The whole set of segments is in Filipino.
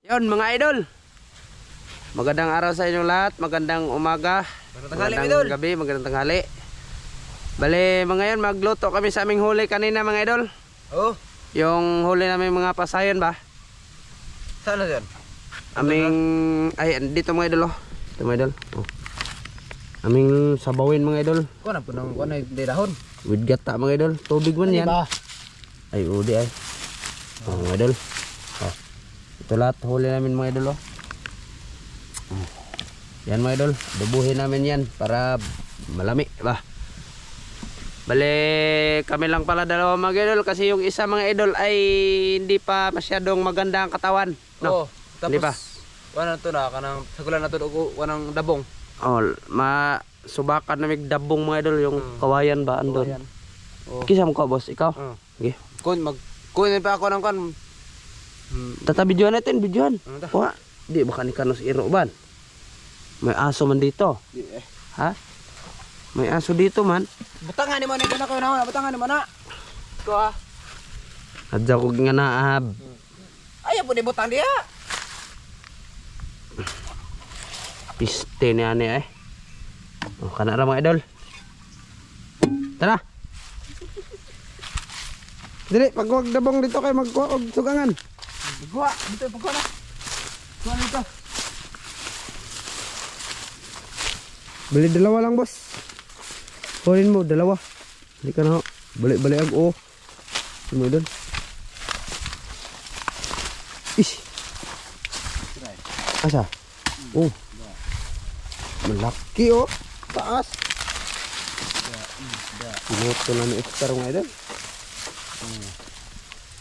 Yun mga idol, magandang araw sa inyong lahat, magandang umaga, magandang gabi, magandang tanghali. Bale mga yan, magluto kami sa aming huli kanina mga idol. Oh, yung huli namin mga pasayan ba? saan na yan? Aming, ay dito mga idol oh. Ito mga idol oh. Aming sabawin mga idol. Kuha na po ng kuha na di dahon. With gata mga idol, tubig man yan. Ay udi ay oh, mga idol oh. Ito lahat huli namin mga idol oh. Yan mga idol, dubuhin namin yan para malami ba. Bale kami lang pala dalawa mga idol kasi yung isa mga idol ay hindi pa masyadong maganda ang katawan, no? Oh, tapos Hindi pa. Kuha na to na kanang sagulan na to kuha ng dabong. Oh, masubakan na mig dabong mga idol yung kawayan ba andon. Kawayan. Oh. Kisa mo ka boss, ikaw? Okay. Kunin pa ako ng kan. Tata videoan natin, videoan. Ano ta? Wah, di baka ni Kanos Iro ban. May aso man dito. Ha? May aso dito man. Butangan ni mo na kayo na, butangan ni mo na. Ko Adja ko nga naab. Ayaw po di butang diha. Piste ni ane eh. Oh, kana ra mga idol. Tara. Dili, pagwag dabong dito kay magkuha og sugangan. Kuha, dito pagkuha na. Kuha dito. Bali dalawa lang, boss. Kunin mo dalawa. Hindi ka na. Balik-balik ag oh. Mo doon. Ish. Asa? Oh. Malaki oh. Taas. Pinuto na ni extra mga idol.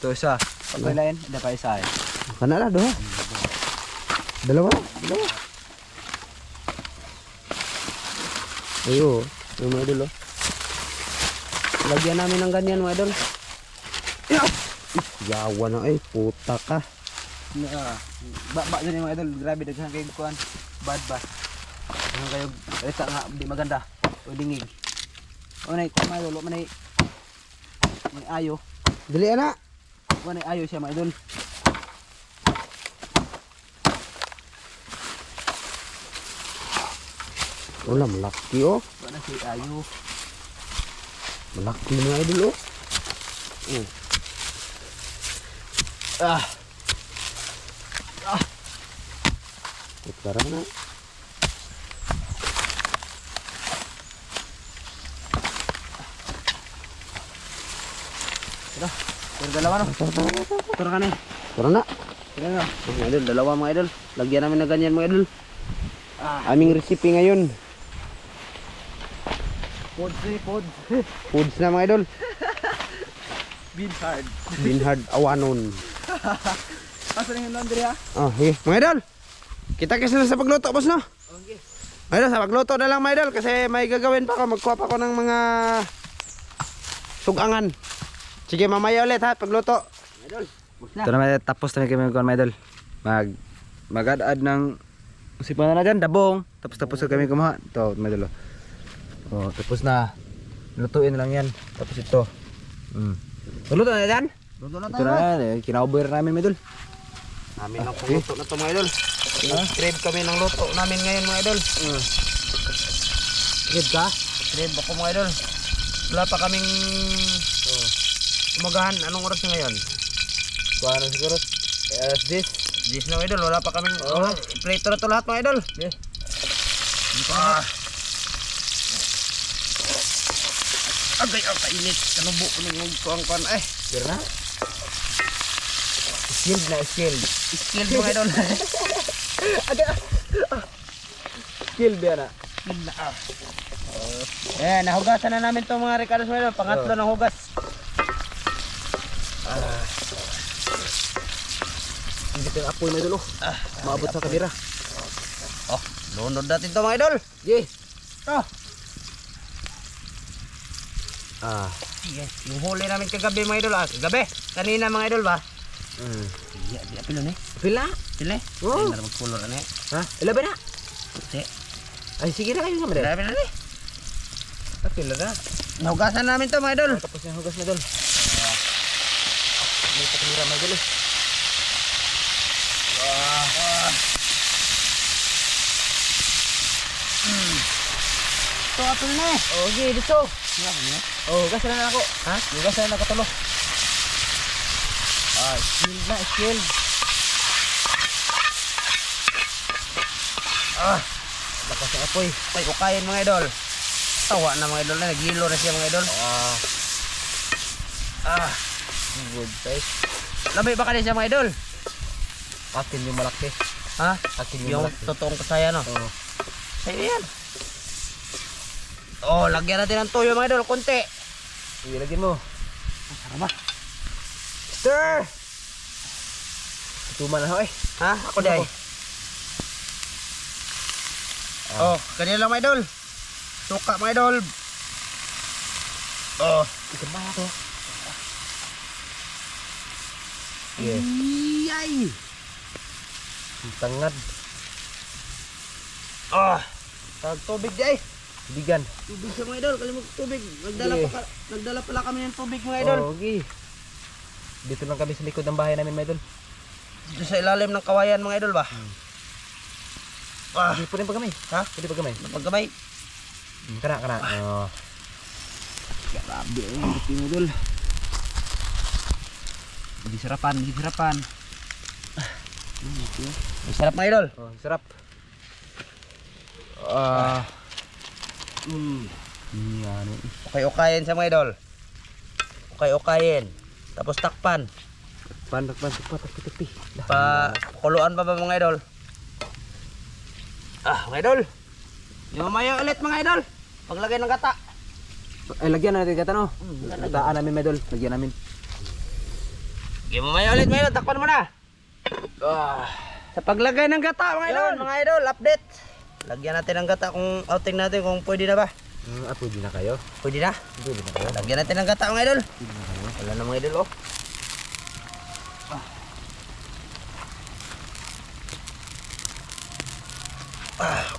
To isa. Pagkailain, da pa isa eh. Kana na doha. Dalawa. Ayo, yung mga idol oh. Lagyan namin ng ganyan mga idol. Yawa na ay, puta ka. Ba dyan yung mga idol, grabe daghan kayo kuhan. Bad ba? Daghan kayo, ito nga, di maganda. O dingig. O na, kung may lolo, manay ayo. Dali ana. Manay ayo siya mga idol. Wala, malaki oh. Wala si ayo. Malaki mga idol oh. Putra na. Pero dalawa no? Pero ka na eh. Tara na. Sige na. Mga idol, dalawa mga idol. Lagyan namin na ganyan mga idol. Aming recipe ngayon. Pods eh, pods. Foods na mga idol. Beans hard. Binhard awanon. Asa na yung laundry ha? Oh, sige. Mga idol. Kita kasi na sa pagluto, boss no? Okay. Mga idol, sa pagluto na lang mga idol kasi may gagawin pa ako. Magkuha pa ako ng mga sugangan. Sige, mamaya ulit ha, pagluto. Mga idol, boss na. Ito naman, tapos na kami mga idol. Mag-add ng usipan na dyan, dabong. Tapos na kami kumuha. Ito, mga idol. Oh, tapos na. Lutuin lang yan. Tapos ito. Luto na dyan? Luto na tayo. Kinauboy namin mga idol. Namin ang pagluto na ito mga idol. Crave kami ng luto namin ngayon mga idol. Crib ka? Crave ako mga idol. Wala pa kaming umagahan. Anong oras na ngayon? Kuha na siguro. This. This na mga idol. Wala pa kaming plate na ito lahat mga idol. Agay, kainit. Kanubo ko ng kuwang-kuwan. Pero na? Skilled na, skilled. Skilled mga idol. Kill ba na? Skilled na Ayan, nahugasan na namin itong mga Ricardo's mga idol. Pangatlo ng hugas. Hindi ko yung apoy mga idol. Maabot sa kamera. Oh, lunod natin ito mga idol. Yeah. Yes, yung huli namin kagabi mga idol. Kagabi, kanina mga idol ba? Di apilo ni. Pila? Sila. Oh. Ay, magpulor na eh. Ha? Ilaban na? Kasi, Ay sige na kayo kamera. grabe na eh. Pila na? Nahugasan namin ito mga idol. Tapos yung hugas na idol. May pakamera mga idol. Ito apil na eh. Oh, okay, dito. Oh, gas na ako. Ha? Gas na ako tulo. Ah, skill na, skill. Ah, lakas ng apoy. Ay, ukayin mga idol. Tawa na mga idol na, naghilo na siya mga idol. Ah, Good size. lamay ba ka siya mga idol? Akin yung malaki. Ha? Akin Yung malaki. totoong kasaya no? Oh. Sa'yo yan. Oh, lagyan natin ng toyo mga idol, konti. Ilagin mo. Sarap ba? Stir! Tuman na ako eh. Ha? Ako day. Oh, kanina lang mga idol. Suka mga idol. Oh. Ikan ba to? Yeah. Iyay. Tangad. Oh. Tag tubig day. Bigan. Tubig siya mga idol, kalimut tubig. Sige. Nagdala pala kami ng tubig mga idol. Oh, okay. Dito lang kami sa likod ng bahay namin, mga idol. Dito sa ilalim ng kawayan mga idol ba? Ah, Pwede pa kami. Ha? Pwede pa kami. pagkamay. Kana, kana. Oh. Grabe ang buti mo, idol. Hindi sarapan, hindi sarapan. Masarap mga idol. Oh, sarap. Yan. Okay-okayin sa mga idol. Okay-okayin. Tapos takpan. Takpan. Tapi. Pakuluan pa ba mga idol? Ah, mga idol. Yung mamaya ulit mga idol. Paglagay ng gata. Ay, lagyan natin kata no. Gataan namin, mga idol. Lagyan namin. Yung mamaya ulit mga idol. Takpan mo na. Sa paglagay ng gata mga idol. Mga idol, update. Lagyan natin ng gata kung outing natin kung pwede na ba. Pwede na kayo. Pwede na. Pwede na kayo. Lagyan natin ng gata mga idol. Wala na mga idol oh.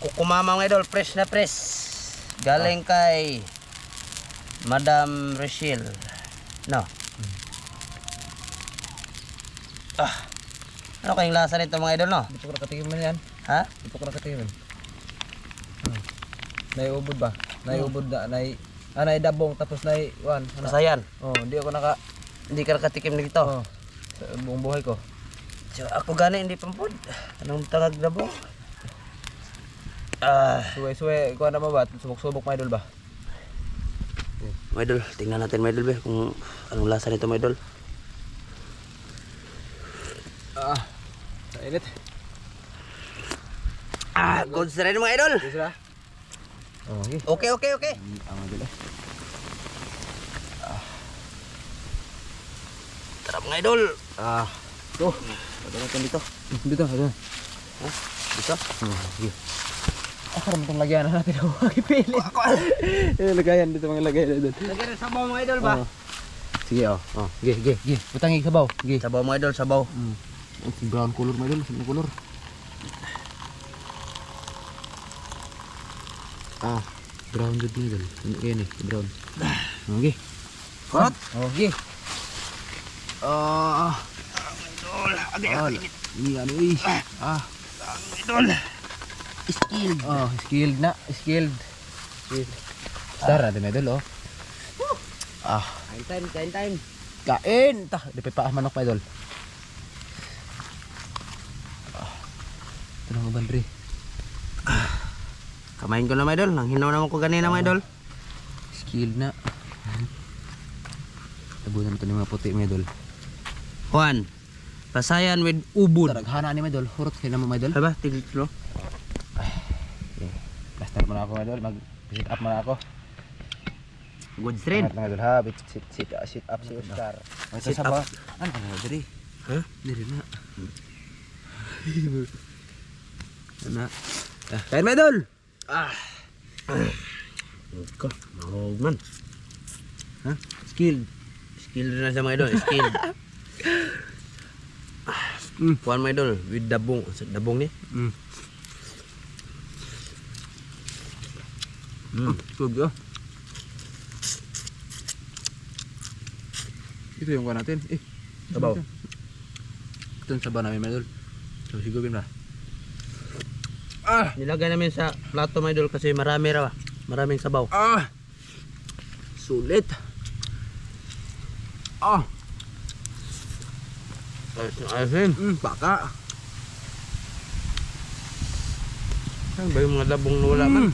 Kukumama mga idol, fresh na fresh. Galing kay Madam Rachel. No. Ano kayong lasa nito mga idol no? Dito ko nakatingin man yan. Ha? Dito ko nakatingin. Naiubod ba? Naiubod na, naidabong tapos naiwan. Masayan. Oh, Hindi ka nakatikim na dito. Oh, sa buong buhay ko. So, ako gani hindi pampod. Anong tagag na bo? Suwe, kuha na mo ba? Subok-subok, mga idol ba? Mga idol, tingnan natin mga idol be kung anong lasa nito mga idol. Init. Goods na rin mga idol. Yes, ba? Oh, okay. Okay. Ang idol eh. Tara mga idol. Ito. Pwede natin dito. Dito. Dito. Sige. Karam itong lagyan na natin. Pili. Lagayan dito mga lagayan na doon. Lagyan ng sabaw mga idol ba? Sige, Sige. Butangi sabaw. Sige. Sabaw mga idol, sabaw. Brown color mga idol. Simple color. Brown good mga idol. Yan eh. Brown. Okay. Hot. Okay. Idol, agay. Ini ano eh. Idol. Skilled. Skilled na. Skilled. Star natin mga idol Kain time. Kain! Di pa manok mga idol. Ito na mga bandri. Kamain ko na mga idol. Nang hinaw naman ko ganina mga idol. Skilled na. Tabunan ito ng mga puti mga idol. Juan. Pasayan with ubod. Taraghana ni mga idol. Hurot kayo naman mga idol. Diba? Tiglo. Plaster mo na ako mga idol. Mag-sit up mo na ako. Goods rin. Mga idol ha. Sit up si Oscar. Sit up. Ano ka na diri? Ha? Diri na. Ano? Kain mga idol! Ko, mahog man. Ha? Skilled. Skilled na siya mga idol. Skilled. Juan mga idol. With dabong. Dabong ni? Good Ito yung kuha natin. Sabaw. Ito yung sabaw namin mga idol. So sigupin ba? Nilagay namin sa plato mga idol kasi marami raw. Maraming sabaw. Sulit. Ayun. Baka. Ano ba yung mga labong wala man?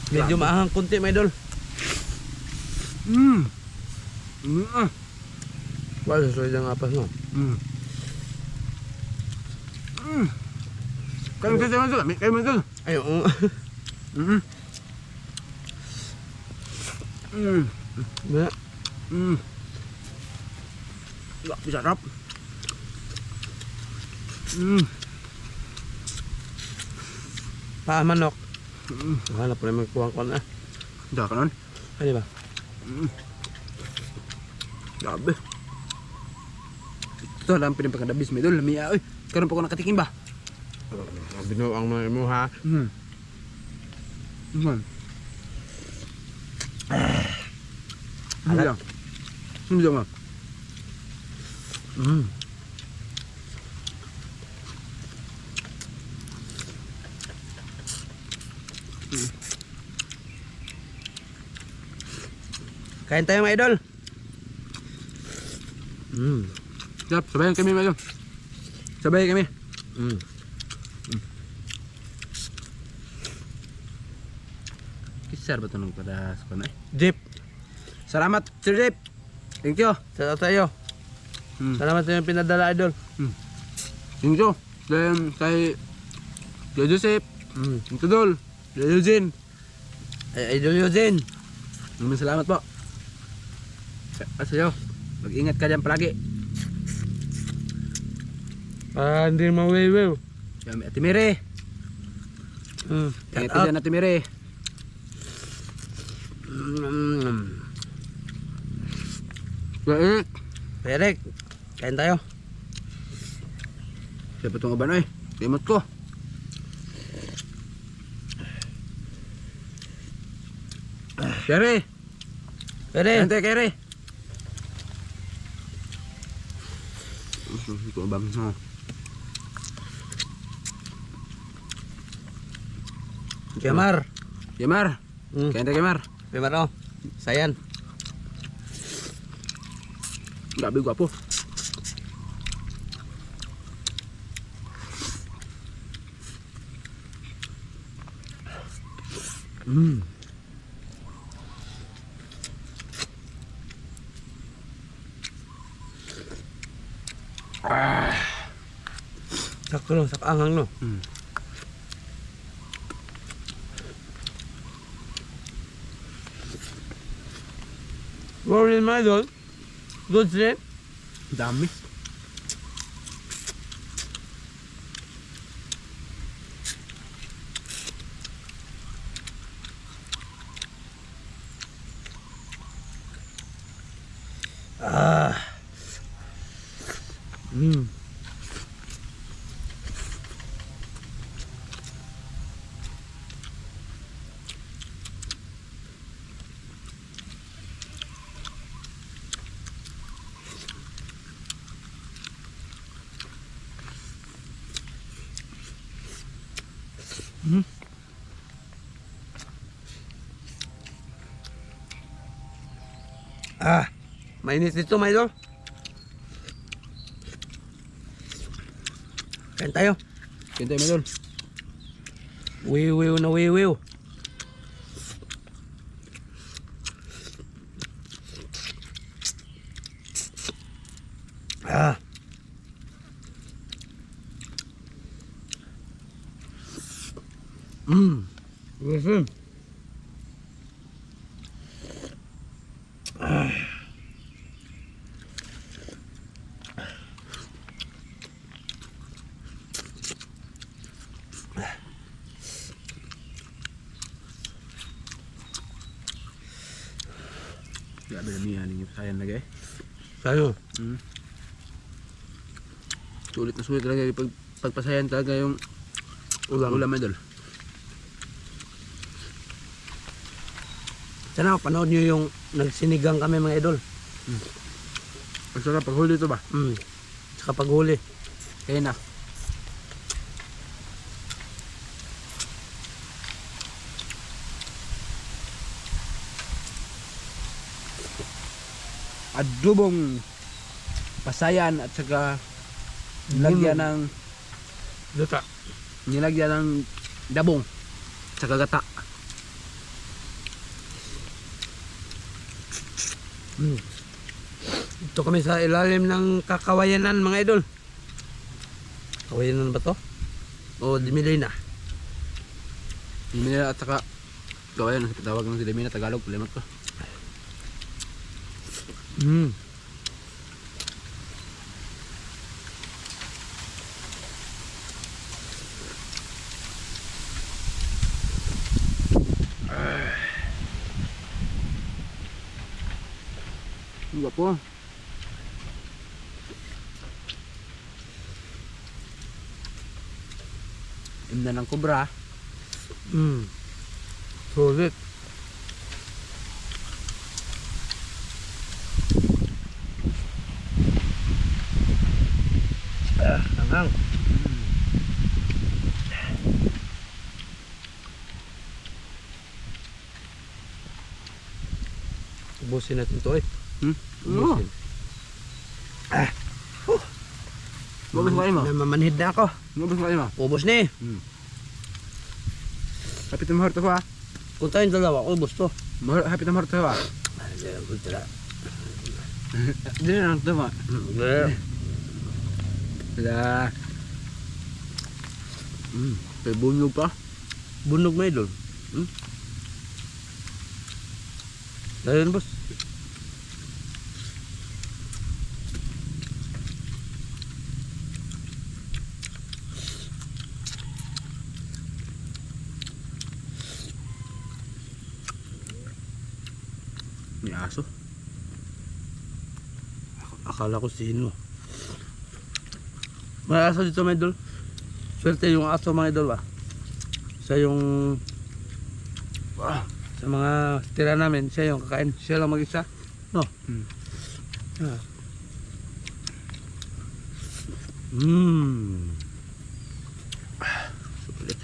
Medyo maahang kunti, my idol. Wala sa sulit ang apas, no? Kayo mo ito. Ayun. Ba? Sarap. Manok. Wala po naman kuwang-kuwang na. Dah kanon. Ano ba? Grabe. Ito lang pinapakadabis mo idol. Lamiya oy. Karon pa ko nakatikim ba? Binuang mga mo ha. Alat. Hindi lang. Kain tayo mga idol. Yap, sabayan kami mga idol. Sabay kami. Kisar ba ito nung pada sa kanay? Jeep. Salamat, Sir Jeep. Thank you. Sa tayo. Salamat sa yung pinadala idol. Thank you. Then kay Joseph. Thank you, Dol. Eugene. Idol Eugene. Maraming salamat po. At sa'yo, mag-ingat ka dyan palagi. Hindi mawiwiw. Ate Mire. Ingat ka dyan, Ate Mire. Eric, kain tayo. Siya pa itong abanay. Limot ko. Kere. Eric. Ante, Kere. Ito abang mo. Kemar. Kemar. Kente Kemar. Kemar oh. Sayan. Grabe gwapo. Sakto no, sakanghang no. Morning my idol. Good sleep. Dami. Mainit dito, my idol. Kain tayo. Kente Medol. Wiwiw na wiwiw. Listen. Grabe na niya ninyo sayang lagi. Tayo. Sulit talaga pagpasayan talaga yung ulam Medol. Sana panood nyo yung nagsinigang kami mga idol. Ang sarap paghuli ito ba? Saka paghuli. Kaya na. Adobong pasayan at saka nilagyan ng Luta. nilagyan ng dabong at saka gata. Ito kami sa ilalim ng kakawayanan mga idol. Kawayanan ba to? O Dimilina? Dimina at saka gawayan ang tawag ng Dimina Tagalog, limot ko. Enggak po. Imna ng kubra. Sulit. Anghang. Ubusin natin to eh. Ubusin. Ubus ba mo? Mamanhid na ako. Ubus ba mo? Ubus na eh. Hapit mo harto ha. Kung tayong dalawa, ubus to. Hapit mo harto ha. Dili na to ma. Wala. May bunyog pa. Bunog may idol. Ayun boss. May aso. Akala ko sino. May aso dito mga idol. Swerte yung aso mga idol ba. Siya yung sa mga tira namin, siya yung kakain. Siya lang mag-isa. No? Ah. Sulit.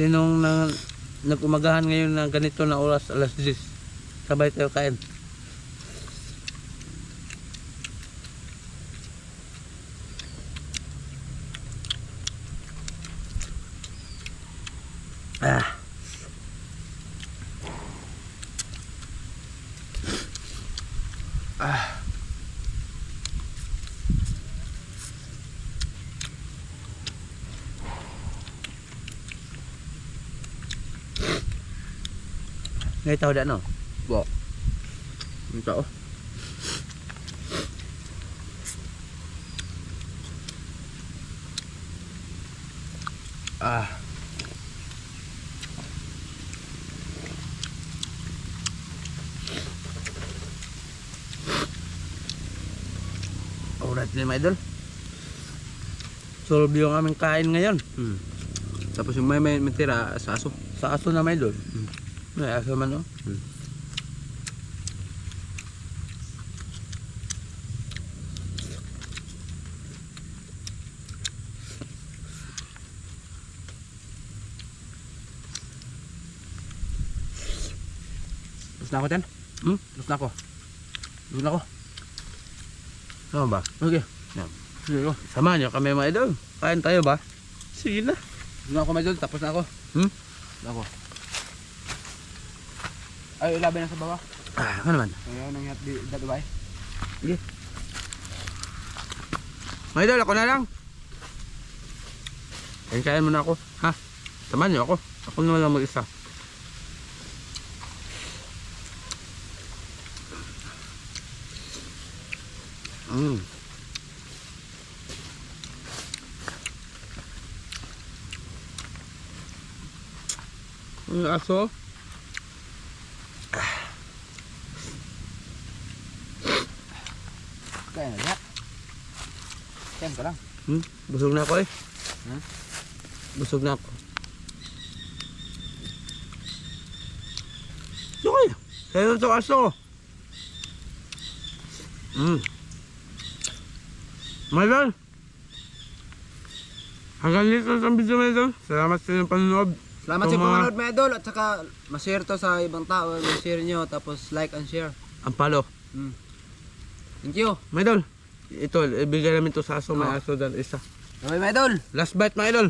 Sinong nag-umagahan ngayon na ganito na oras, alas 10? Sabay tayo kain. Ngay tao da no? Bo. Ang tao. Alright din mga idol. Solve yung aming kain ngayon. Tapos yung may tira sa aso. Sa aso na mga idol. May aso man no? Tapos na ako dyan. Tapos na ako. Tapos na ako. Ano ba? Okay. Sige ko. Samahan nyo kami mga idol. Kain tayo ba? Sige na. Tapos na ako medyo. Tapos na ako. Tapos na ako. Ay, ilabi na sa bawah. Ano naman? Ayaw nang di Dubai. Sige. Mga idol, ako na lang. Kain mo na ako. Ha? Samahan nyo ako. Ako naman lang mag-isa. Ang aso. Kaya na lahat. Kaya ka lang. Busog na ako eh. Ha? Busog na ako. Okay. Sa'yo ito aso. Maydol. Hanggang dito sa video mga idol. Salamat sa inyong panonood. Salamat sa panonood mga idol at saka ma-share to sa ibang tao, ma-share nyo tapos like and share. Ang palo. Thank you. Mga idol, ito, ibigay namin to sa aso, may aso dyan isa. Okay mga idol. Last bite mga idol.